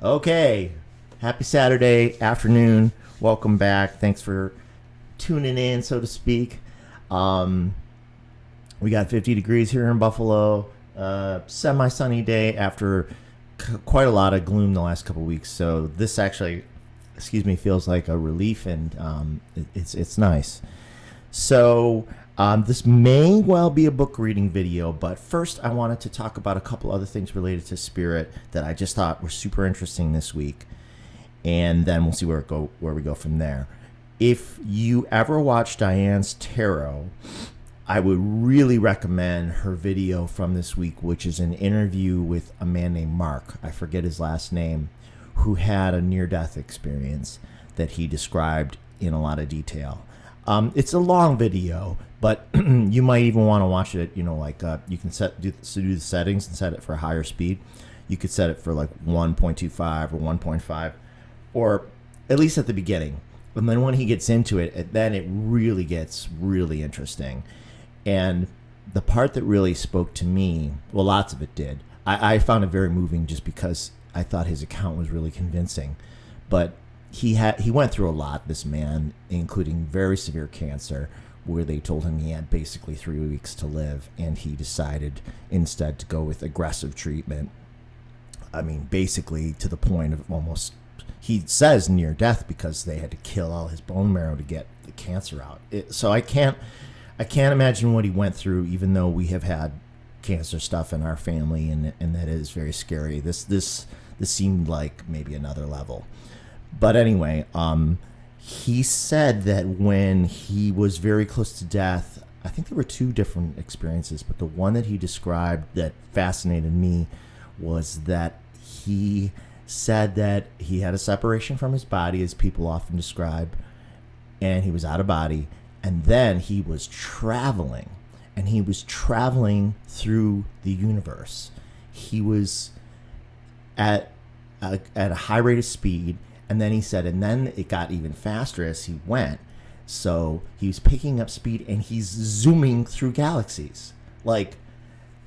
Okay, happy Saturday afternoon. Welcome back. Thanks for tuning in, so to speak. Um, we got 50 degrees here in Buffalo. Semi-sunny day after quite a lot of gloom the last couple weeks. So this actually, feels like a relief, and it's nice. So this may well be a book reading video, but first I wanted to talk about a couple other things related to spirit that I just thought were super interesting this week, and then we'll see where we go from there. If you ever watch Diane's tarot, I would really recommend her video from this week, which is an interview with a man named Mark. I forget his last name, who had a near-death experience that he described in a lot of detail. It's a long video, but you might even want to watch it. You can do the settings and set it for a higher speed. You could set it for like 1.25 or 1.5, or at least at the beginning. And then when he gets into it, then it really gets really interesting. And the part that really spoke to me, well, lots of it did. I found it very moving just because I thought his account was really convincing. But he went through a lot, this man, including very severe cancer, where they told him he had basically 3 weeks to live, and he decided instead to go with aggressive treatment. I mean, basically to the point of almost, he says near death, because they had to kill all his bone marrow to get the cancer out. So I can't imagine what he went through, even though we have had cancer stuff in our family, and that is very scary. This seemed like maybe another level. But anyway, he said that when he was very close to death, I think there were 2 different experiences, but the one that he described that fascinated me was that he said that he had a separation from his body, as people often describe, and he was out of body, and then he was traveling, and he was traveling through the universe. He was at a high rate of speed. And then he said, and then it got even faster as he went. So he was picking up speed, and he's zooming through galaxies.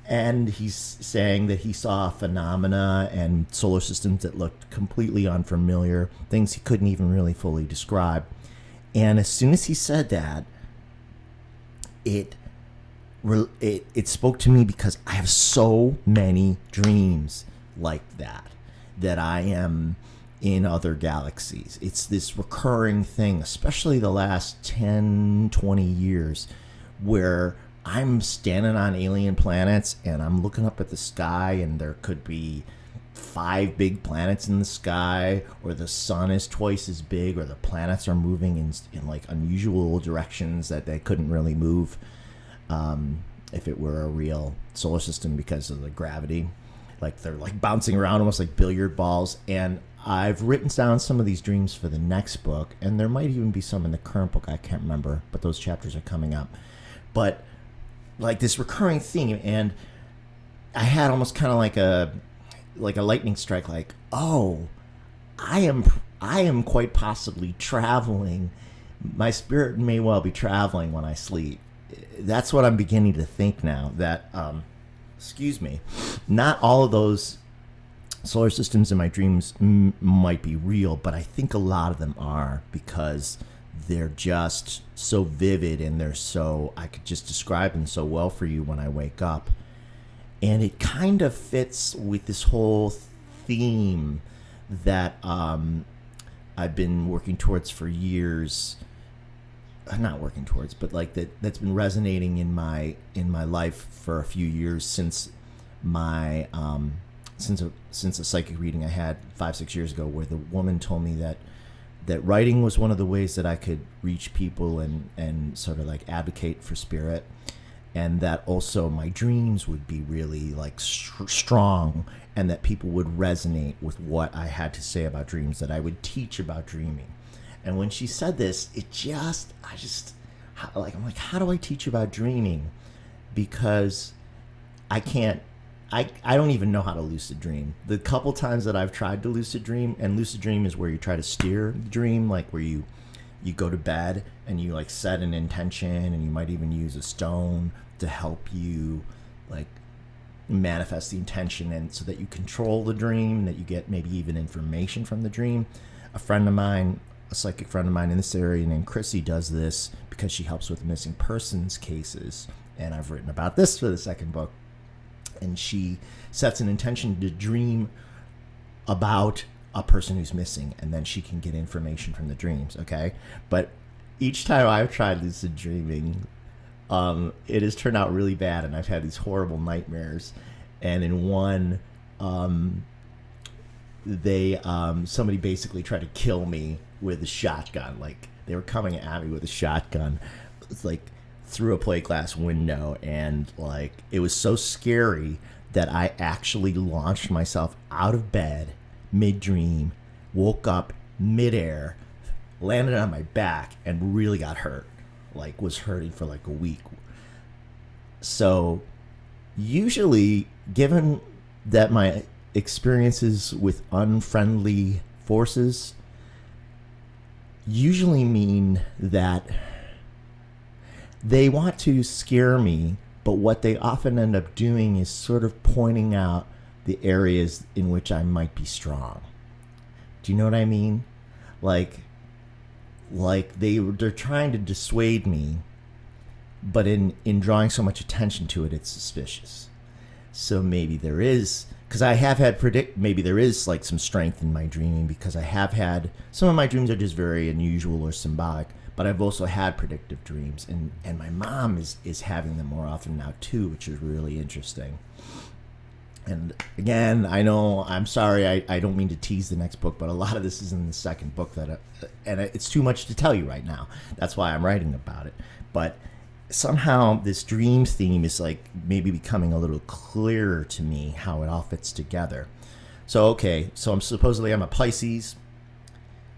And he's saying that he saw phenomena and solar systems that looked completely unfamiliar, things he couldn't even really fully describe. And as soon as he said that, it spoke to me, because I have so many dreams like that I am in other galaxies. It's this recurring thing, especially the last 10, 20 years, where I'm standing on alien planets and I'm looking up at the sky, and there could be 5 big planets in the sky, or the sun is twice as big, or the planets are moving in like unusual directions that they couldn't really move if it were a real solar system, because of the gravity. Like they're like bouncing around almost like billiard balls. And I've written down some of these dreams for the next book, and there might even be some in the current book. I can't remember, but those chapters are coming up. But like this recurring theme, and I had almost kind of like a lightning strike, like, oh, I am quite possibly traveling. My spirit may well be traveling when I sleep. That's what I'm beginning to think now, that not all of those solar systems in my dreams might be real, but I think a lot of them are, because they're just so vivid, and I could just describe them so well for you when I wake up. And it kind of fits with this whole theme that I've been working towards for years. Not working towards, but like that's been resonating in my life for a few years, since my since a psychic reading I had 5-6 years ago, where the woman told me that writing was one of the ways that I could reach people and sort of like advocate for spirit, and that also my dreams would be really like strong, and that people would resonate with what I had to say about dreams, that I would teach about dreaming. And when she said this, I'm like, how do I teach about dreaming? Because I don't even know how to lucid dream. The couple times that I've tried to lucid dream, and lucid dream is where you try to steer the dream, like where you go to bed and you like set an intention, and you might even use a stone to help you like manifest the intention, and so that you control the dream, that you get maybe even information from the dream. A friend of mine, a psychic friend of mine in this area named Chrissy, does this because she helps with missing persons cases, and I've written about this for the second book. And she sets an intention to dream about a person who's missing, and then she can get information from the dreams. Okay, but each time I've tried lucid dreaming, it has turned out really bad, and I've had these horrible nightmares. And in one, somebody basically tried to kill me with a shotgun. Like, they were coming at me with a shotgun. It's like through a plate glass window, and like it was so scary that I actually launched myself out of bed mid-dream, woke up midair, landed on my back, and really got hurt. Like, was hurting for like a week. So usually, given that my experiences with unfriendly forces usually mean that they want to scare me, but what they often end up doing is sort of pointing out the areas in which I might be strong. Do you know what I mean? Like they're trying to dissuade me, but in drawing so much attention to it, it's suspicious. So maybe there is, because I have had maybe there is like some strength in my dreaming, because I have had, some of my dreams are just very unusual or symbolic, but I've also had predictive dreams, and my mom is having them more often now too, which is really interesting. And again, I know, I'm sorry, I don't mean to tease the next book, but a lot of this is in the second book, and it's too much to tell you right now. That's why I'm writing about it. But somehow this dream theme is like maybe becoming a little clearer to me, how it all fits together. So okay, so I'm a Pisces.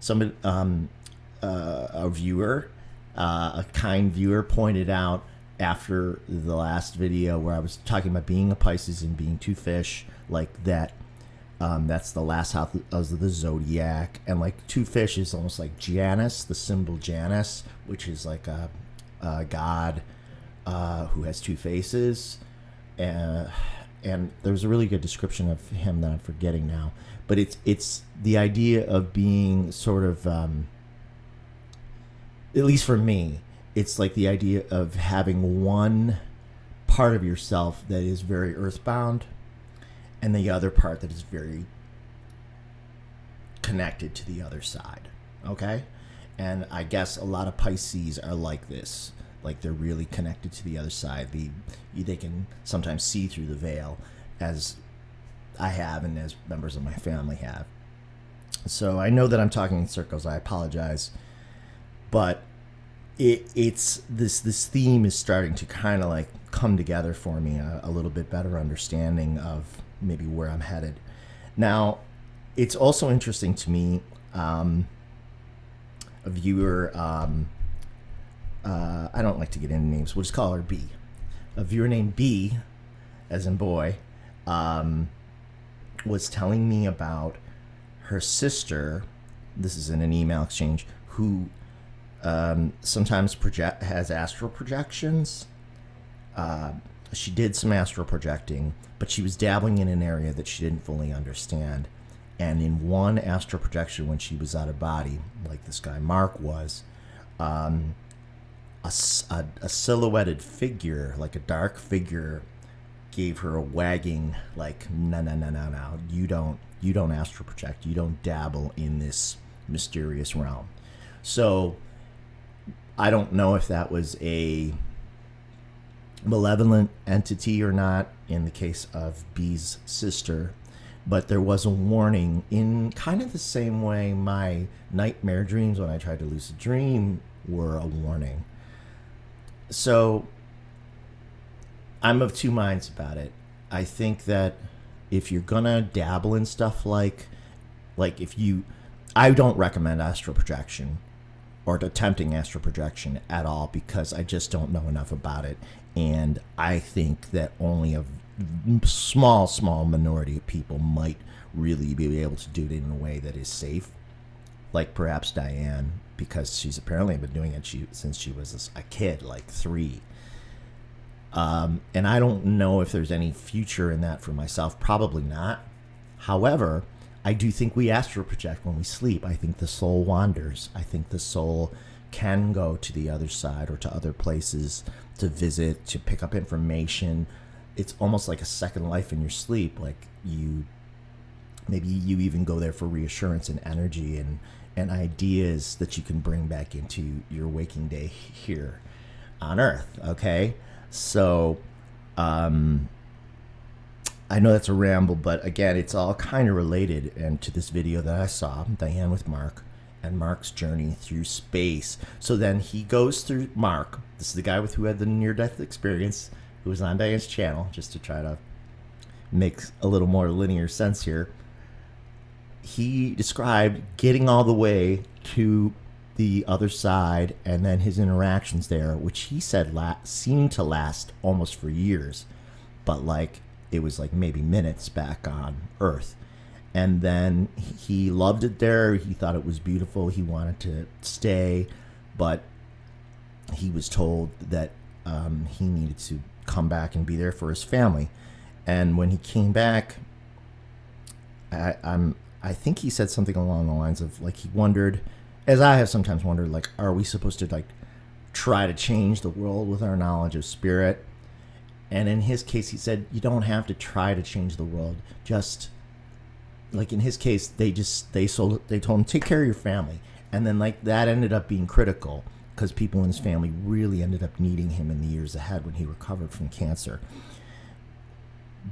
Somebody, a viewer, a kind viewer, pointed out after the last video where I was talking about being a Pisces and being two fish, like that, that's the last house of the zodiac, and like two fish is almost like Janus, the symbol Janus, which is like a god who has two faces, and there's a really good description of him that I'm forgetting now, but it's the idea of being sort of, at least for me, it's like the idea of having one part of yourself that is very earthbound, and the other part that is very connected to the other side. Okay? And I guess a lot of Pisces are like this. Like, they're really connected to the other side. They can sometimes see through the veil, as I have and as members of my family have. So I know that I'm talking in circles. I apologize. But it's this theme is starting to kind of like come together for me, a little bit better understanding of maybe where I'm headed. Now, it's also interesting to me, a viewer, I don't like to get into names, we'll just call her B. A viewer named B, as in boy, was telling me about her sister, this is in an email exchange, who sometimes has astral projections. She did some astral projecting, but she was dabbling in an area that she didn't fully understand. And in one astral projection, when she was out of body, like this guy Mark was, a silhouetted figure, like a dark figure, gave her a wagging, like, no, you don't astral project, you don't dabble in this mysterious realm. So I don't know if that was a malevolent entity or not in the case of B's sister, but there was a warning in kind of the same way my nightmare dreams when I tried to lucid dream were a warning. So I'm of two minds about it. I think that if you're gonna dabble in stuff like I don't recommend astral projection or attempting astral projection at all, because I just don't know enough about it. And I think that only a small minority of people might really be able to do it in a way that is safe. Like perhaps Diane, because she's apparently been doing it since she was a kid, like 3. And I don't know if there's any future in that for myself. Probably not. However, I do think we astral project when we sleep. I think the soul wanders. I think the soul can go to the other side or to other places to visit, to pick up information. It's almost like a second life in your sleep. Like maybe you even go there for reassurance and energy and ideas that you can bring back into your waking day here on Earth. Okay, so I know that's a ramble, but again, it's all kind of related. And to this video that I saw, Diane with Mark, and Mark's journey through space. So then he goes through Mark. This is the guy who had the near-death experience, who was on Diane's channel, just to try to make a little more linear sense here. He described getting all the way to the other side and then his interactions there, which he said seemed to last almost for years, but like it was like maybe minutes back on Earth. And then he loved it there. He thought it was beautiful. He wanted to stay, but he was told that he needed to come back and be there for his family. And when he came back, I think he said something along the lines of like he wondered, as I have sometimes wondered, like, are we supposed to like try to change the world with our knowledge of spirit? And in his case, he said you don't have to try to change the world. Just like in his case, they told him take care of your family, and then like that ended up being critical because people in his family really ended up needing him in the years ahead when he recovered from cancer.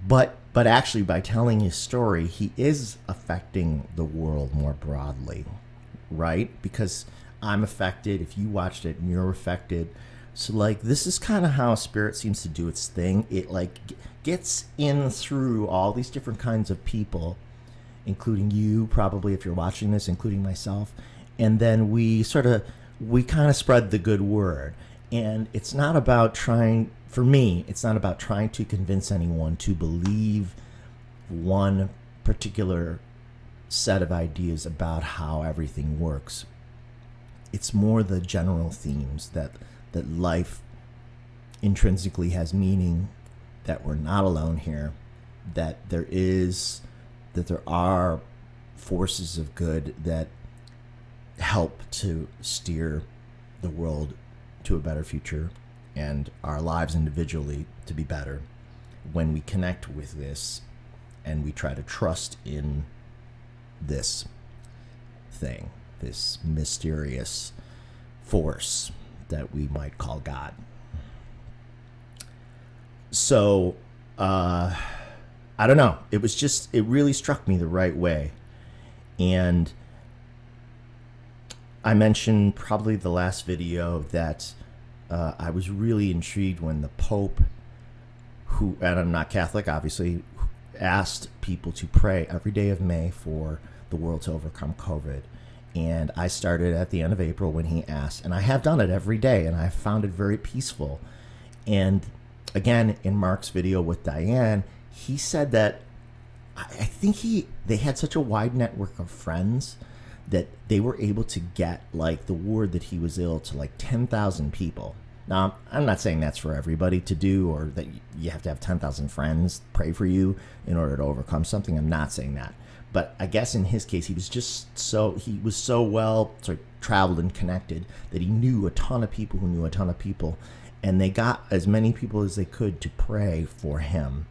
But actually, by telling his story, he is affecting the world more broadly, right? Because I'm affected. If you watched it and you're affected, so like this is kind of how spirit seems to do its thing. It like gets in through all these different kinds of people, including you, probably if you're watching this, including myself, and then we kind of spread the good word. And it's not about trying. For me, it's not about trying to convince anyone to believe one particular set of ideas about how everything works. It's more the general themes that life intrinsically has meaning, that we're not alone here, that there are forces of good that help to steer the world to a better future and our lives individually to be better when we connect with this and we try to trust in this thing, this mysterious force that we might call God. So, I don't know. It really struck me the right way. And I mentioned probably the last video that I was really intrigued when the Pope, who, and I'm not Catholic, obviously, asked people to pray every day of May for the world to overcome COVID. And I started at the end of April when he asked, and I have done it every day, and I found it very peaceful. And again, in Mark's video with Diane, he said that I think they had such a wide network of friends that they were able to get like the word that he was ill to like 10,000 people. Now, I'm not saying that's for everybody to do, or that you have to have 10,000 friends pray for you in order to overcome something. I'm not saying that. But I guess in his case, he was so well sort of traveled and connected that he knew a ton of people who knew a ton of people. And they got as many people as they could to pray for him.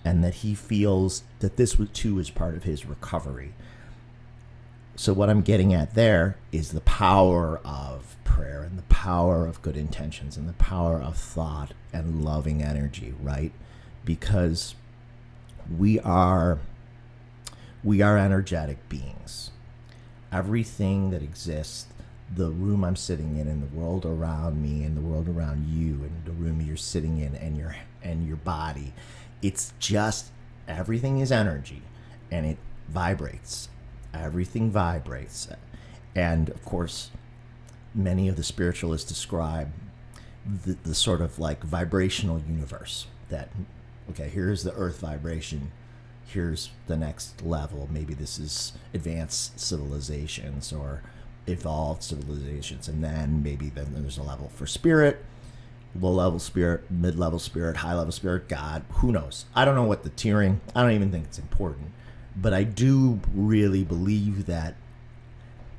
And that he feels that this too is part of his recovery. So what I'm getting at there is the power of prayer and the power of good intentions and the power of thought and loving energy, right? Because we are energetic beings. Everything that exists, the room I'm sitting in and the world around me and the world around you and the room you're sitting in and your body, it's just, everything is energy and it vibrates. Everything vibrates. And of course, many of the spiritualists describe the sort of like vibrational universe that, okay, here's the earth vibration, here's the next level. Maybe this is advanced civilizations or evolved civilizations. And then maybe then there's a level for spirit, low-level spirit, mid-level spirit, high-level spirit, God, who knows? I don't know what the tiering, I don't even think it's important. But I do really believe that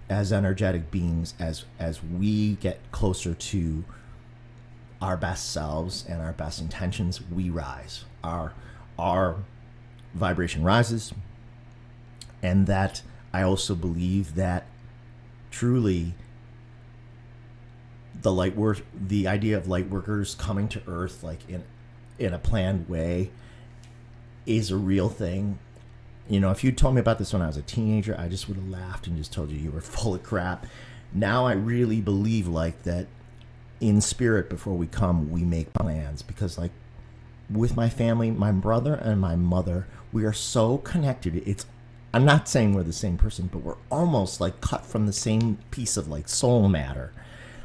as energetic beings, as we get closer to our best selves and our best intentions, we rise. Our vibration rises. And that I also believe that truly the idea of light workers coming to Earth like in a planned way is a real thing. You know, if you told me about this when I was a teenager, I just would have laughed and just told you were full of crap. Now I really believe like that in spirit, before we come, we make plans, because like with my family, my brother and my mother, we are so connected. I'm not saying we're the same person, but we're almost like cut from the same piece of like soul matter.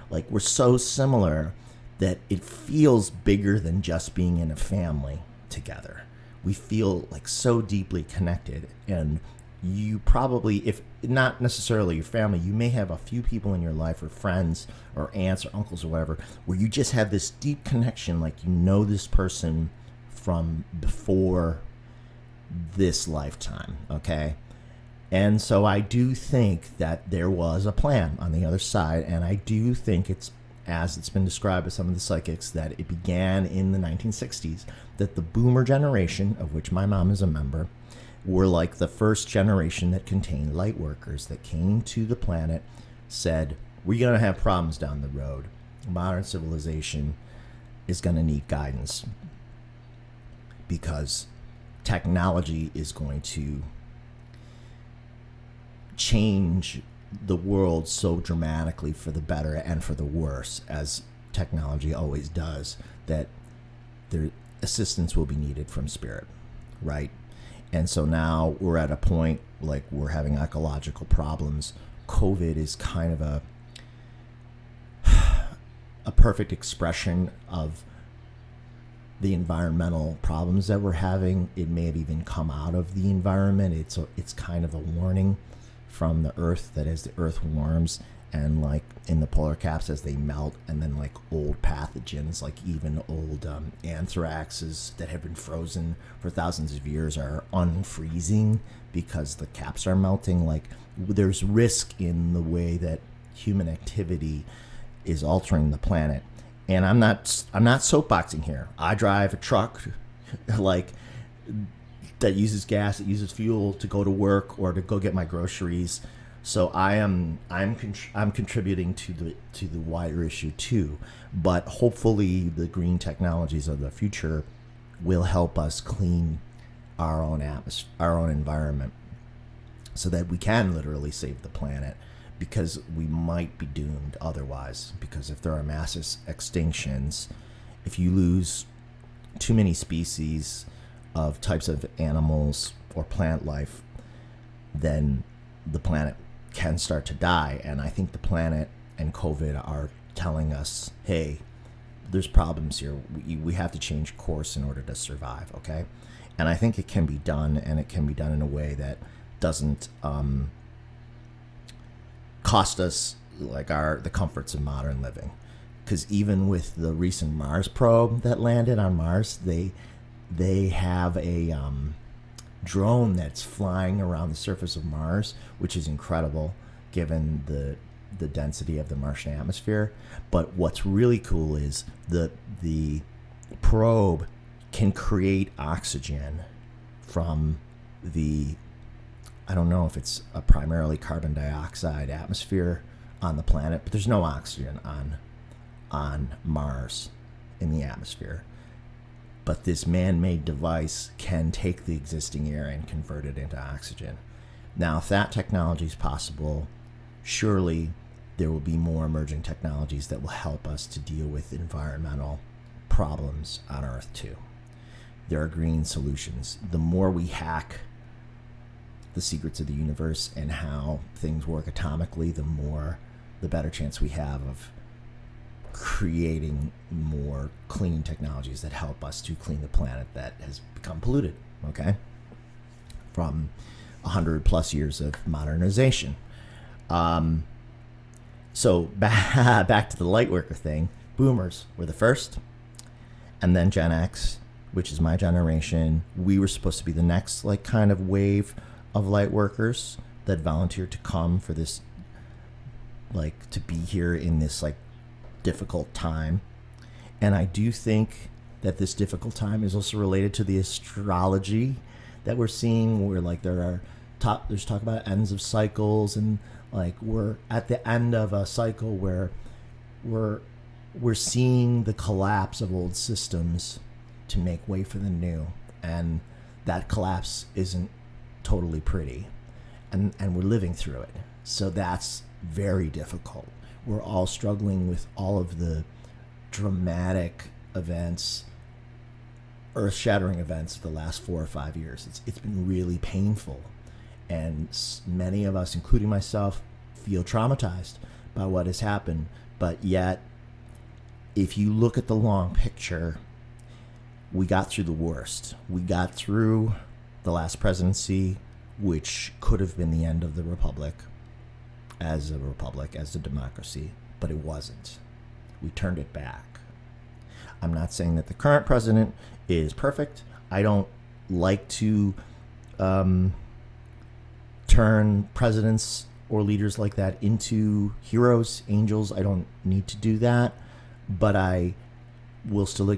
Like we're so similar that it feels bigger than just being in a family together. We feel like so deeply connected. And you probably, if not necessarily your family, you may have a few people in your life or friends or aunts or uncles or whatever, where you just have this deep connection, like you know this person from before this lifetime, okay? And so I do think that there was a plan on the other side, and I do think it's, as it's been described by some of the psychics, that it began in the 1960s, that the boomer generation, of which my mom is a member, were like the first generation that contained light workers that came to the planet, said, we're going to have problems down the road. Modern civilization is going to need guidance because technology is going to change the world so dramatically for the better and for the worse, as technology always does, that their assistance will be needed from spirit, right? And so now we're at a point like we're having ecological problems. COVID is kind of a perfect expression of the environmental problems that we're having. It may have even come out of the environment. It's kind of a warning from the earth, that as the earth warms and like in the polar caps as they melt, and then like old pathogens, like even old anthraxes that have been frozen for thousands of years are unfreezing because the caps are melting. Like there's risk in the way that human activity is altering the planet. And I'm not soapboxing here. I drive a truck like that uses gas, that uses fuel to go to work or to go get my groceries. So I'm contributing to the wider issue too. But hopefully the green technologies of the future will help us clean our own atmosphere, our own environment, so that we can literally save the planet, because we might be doomed otherwise. Because if there are mass extinctions, if you lose too many species of types of animals or plant life, then the planet can start to die. And I think the planet and COVID are telling us, hey, there's problems here. We have to change course in order to survive, okay? And I think it can be done, and it can be done in a way that doesn't cost us like the comforts of modern living. Because even with the recent Mars probe that landed on Mars, they have a drone that's flying around the surface of Mars, which is incredible given the density of the Martian atmosphere. But what's really cool is the probe can create oxygen from the, I don't know if it's a primarily carbon dioxide atmosphere on the planet, but there's no oxygen on Mars in the atmosphere. But this man-made device can take the existing air and convert it into oxygen. Now, if that technology is possible, surely there will be more emerging technologies that will help us to deal with environmental problems on Earth too. There are green solutions. The more we hack the secrets of the universe and how things work atomically, the better chance we have of creating more clean technologies that help us to clean the planet that has become polluted, okay? From 100 plus years of modernization. So back to the Lightworker thing. Boomers were the first, and then Gen X, which is my generation. We were supposed to be the next like kind of wave of light workers that volunteered to come for this, like to be here in this like difficult time. And I do think that this difficult time is also related to the astrology that we're seeing, where like there's talk about ends of cycles, and like we're at the end of a cycle where we're seeing the collapse of old systems to make way for the new, and that collapse isn't totally pretty, and we're living through it. So that's very difficult. We're all struggling with all of the dramatic events, earth-shattering events of the last 4 or 5 years. It's been really painful, and many of us, including myself, feel traumatized by what has happened. But yet, if you look at the long picture, we got through the worst. We got through the last presidency, which could have been the end of the republic, as a democracy, but it wasn't. We turned it back. I'm not saying that the current president is perfect. I don't like to turn presidents or leaders like that into heroes, angels. I don't need to do that, but I will still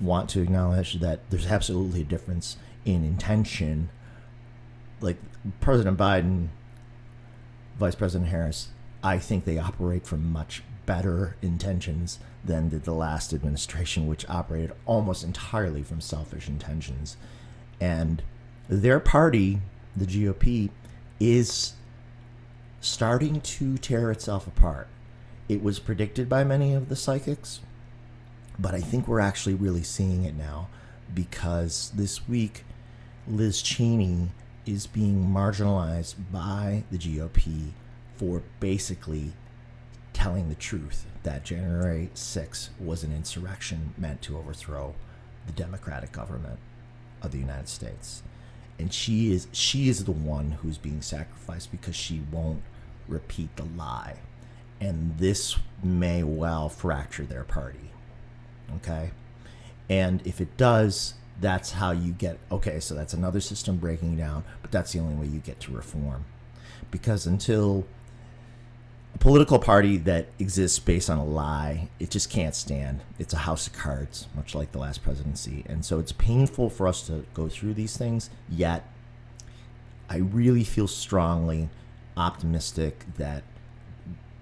want to acknowledge that there's absolutely a difference in intention. Like President Biden, Vice President Harris, I think they operate from much better intentions than did the last administration, which operated almost entirely from selfish intentions. And their party, the GOP, is starting to tear itself apart. It was predicted by many of the psychics, but I think we're actually really seeing it now, because this week Liz Cheney is being marginalized by the GOP for basically telling the truth that January 6th was an insurrection meant to overthrow the democratic government of the United States. And she is the one who's being sacrificed because she won't repeat the lie. And this may well fracture their party. Okay? And if it does, that's how you get, okay, so that's another system breaking down, but that's the only way you get to reform. Because until a political party that exists based on a lie, it just can't stand. It's a house of cards, much like the last presidency. And so it's painful for us to go through these things, yet I really feel strongly optimistic that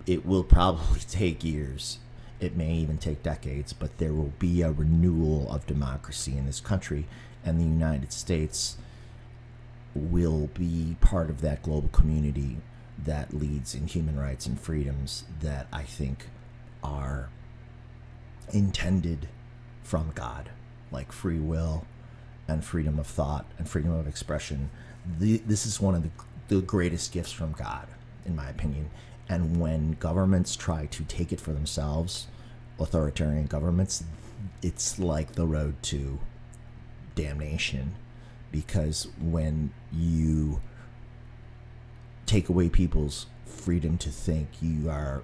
it will probably take years. It may even take decades, but there will be a renewal of democracy in this country, and the United States will be part of that global community that leads in human rights and freedoms that I think are intended from God, like free will and freedom of thought and freedom of expression. This is one of the greatest gifts from God, in my opinion. And when governments try to take it for themselves, authoritarian governments, it's like the road to damnation. Because when you take away people's freedom to think and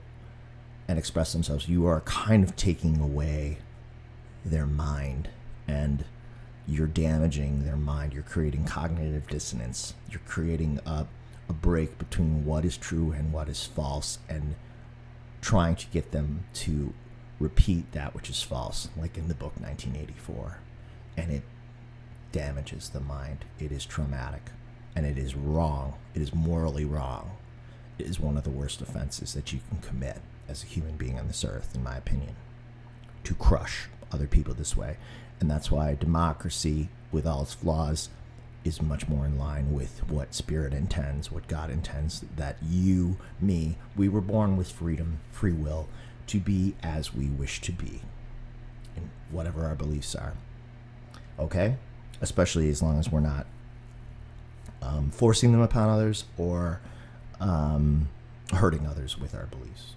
express themselves, you are kind of taking away their mind, and you're damaging their mind. You're creating cognitive dissonance. You're creating a break between what is true and what is false, and trying to get them to repeat that which is false, like in the book 1984. And it damages the mind. It is traumatic, and it is wrong. It is morally wrong. It is one of the worst offenses that you can commit as a human being on this earth, in my opinion, to crush other people this way. And that's why democracy, with all its flaws, is much more in line with what Spirit intends, what God intends, that you, me, we were born with freedom, free will, to be as we wish to be, in whatever our beliefs are. Okay? Especially as long as we're not forcing them upon others or hurting others with our beliefs.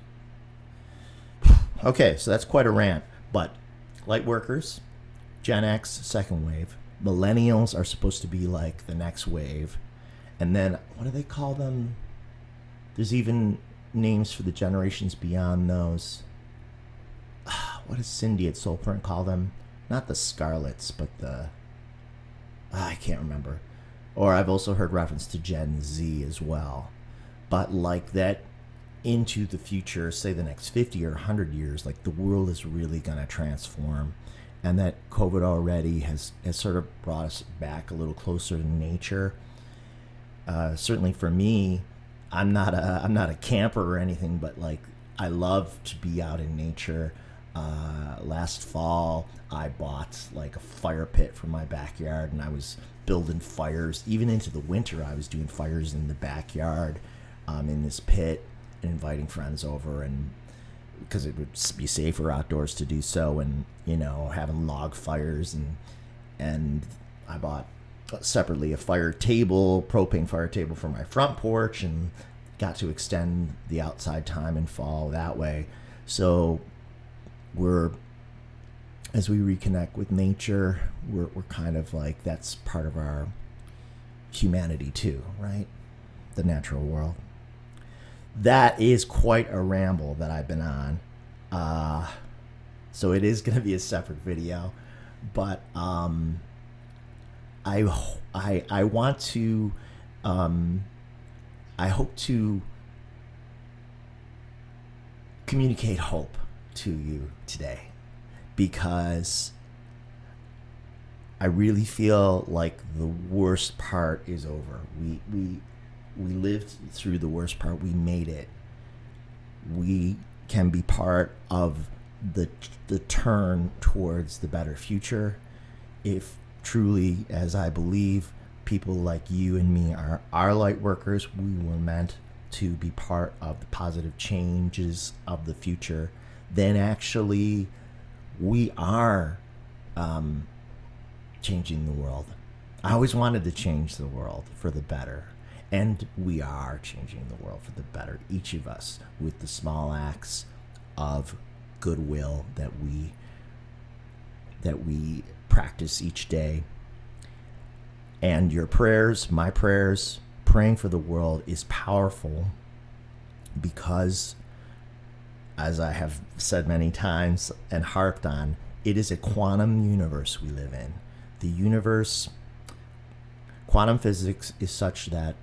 Okay, so that's quite a rant, but Lightworkers, Gen X, second wave. Millennials are supposed to be like the next wave. And then, what do they call them? There's even names for the generations beyond those. what does Cindy at Soulprint call them? Not the Scarlets, but the I can't remember. Or I've also heard reference to Gen Z as well. But like that into the future, say the next 50 or 100 years, like the world is really going to transform. And that COVID already has sort of brought us back a little closer to nature. Certainly for me, I'm not a camper or anything, but like I love to be out in nature. Last fall, I bought like a fire pit for my backyard, and I was building fires. Even into the winter, I was doing fires in the backyard, in this pit, and inviting friends over, and because it would be safer outdoors to do so, and having log fires, and I bought separately a propane fire table for my front porch, and got to extend the outside time in fall that way. So as we reconnect with nature, we're kind of like, that's part of our humanity too, right? The natural world. That is quite a ramble that I've been on. So it is going to be a separate video, but I want to I hope to communicate hope to you today, because I really feel like the worst part is over. We lived through the worst part. We made it. We can be part of the turn towards the better future if truly, as I believe, people like you and me are light workers. We were meant to be part of the positive changes of the future. Then actually we are changing the world. I always wanted to change the world for the better, and we are changing the world for the better, each of us, with the small acts of goodwill that we practice each day. And your prayers, my prayers, praying for the world is powerful, because, as I have said many times and harped on, it is a quantum universe we live in. The universe, quantum physics is such that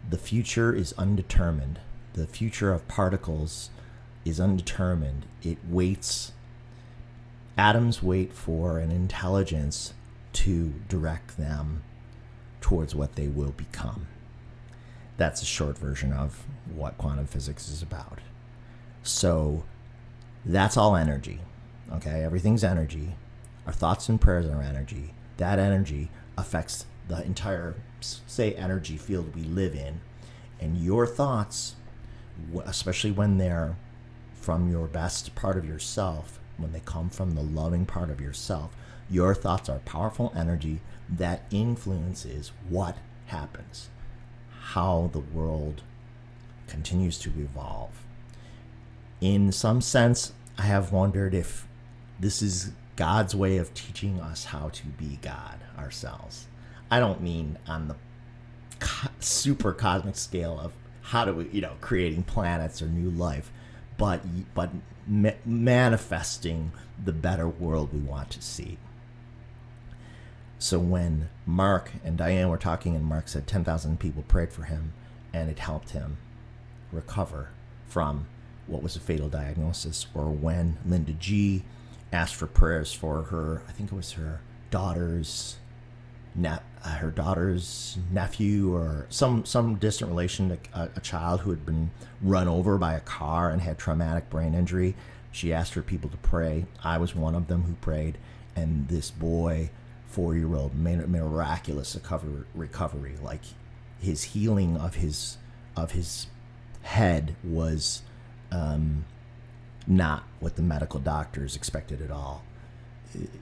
the future is undetermined. The future of particles is undetermined. It waits. Atoms wait for an intelligence to direct them towards what they will become. That's a short version of what quantum physics is about. So that's all energy. Okay, everything's energy. Our thoughts and prayers are energy. That energy affects the entire, say, energy field we live in. And your thoughts, especially when they're from your best part of yourself, when they come from the loving part of yourself, your thoughts are powerful energy that influences what happens, how the world continues to evolve. In some sense, I have wondered if this is God's way of teaching us how to be God ourselves. I don't mean on the super cosmic scale of how do we, creating planets or new life, but manifesting the better world we want to see. So when Mark and Diane were talking, and Mark said 10,000 people prayed for him, and it helped him recover from what was a fatal diagnosis, or when Linda G asked for prayers for her, I think it was her daughter's nephew, or some distant relation, a child who had been run over by a car and had traumatic brain injury. She asked for people to pray. I was one of them who prayed, and this boy, 4-year-old, made a miraculous recovery. Like, his healing of his head was not what the medical doctors expected at all.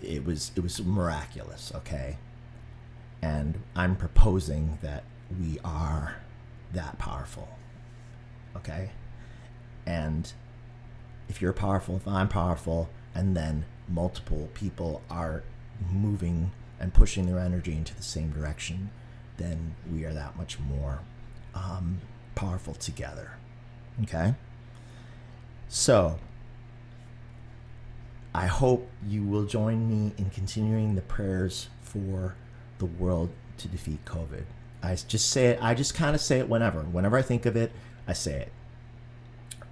It was miraculous, okay? And I'm proposing that we are that powerful, okay? And if you're powerful, if I'm powerful, and then multiple people are moving and pushing their energy into the same direction, then we are that much more powerful together, okay? So I hope you will join me in continuing the prayers for the world to defeat COVID. I just say it. I just kind of say it whenever I think of it, I say it.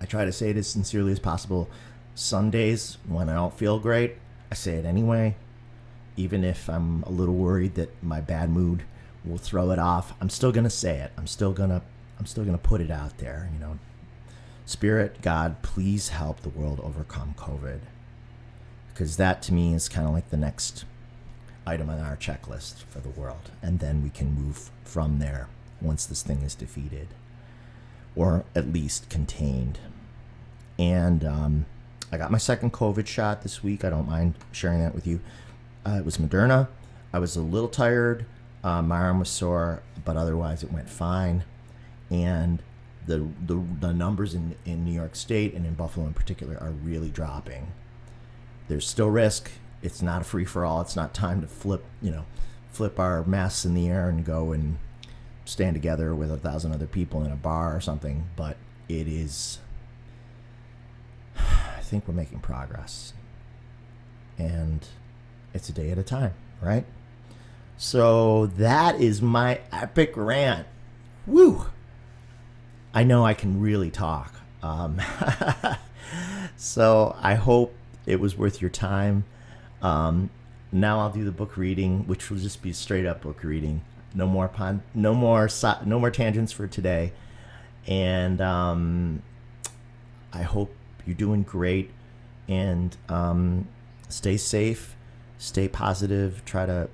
I try to say it as sincerely as possible. Some days when I don't feel great, I say it anyway. Even if I'm a little worried that my bad mood will throw it off, I'm still gonna say it. I'm still gonna put it out there. Spirit, God, please help the world overcome COVID, because that to me is kind of like the next item on our checklist for the world, and then we can move from there once this thing is defeated, or at least contained. And I got my second COVID shot this week. I don't mind sharing that with you. It was Moderna. I was a little tired. My arm was sore, but otherwise it went fine. And the numbers in New York State and in Buffalo in particular are really dropping. There's still risk. It's not a free for all. It's not time to flip our masks in the air and go and stand together with 1,000 other people in a bar or something. But it is, I think we're making progress. And it's a day at a time, right? So that is my epic rant. Woo! I know I can really talk. So I hope it was worth your time. Now I'll do the book reading, which will just be straight up book reading. No more tangents for today. And I hope you're doing great. And stay safe, stay positive. Try to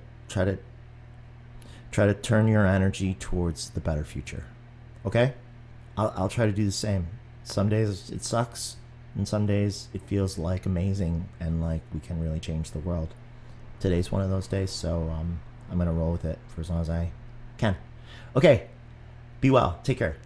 turn your energy towards the better future. Okay? I'll try to do the same. Some days it sucks, and some days it feels like amazing and like we can really change the world. Today's one of those days, so I'm going to roll with it for as long as I can. Okay, be well. Take care.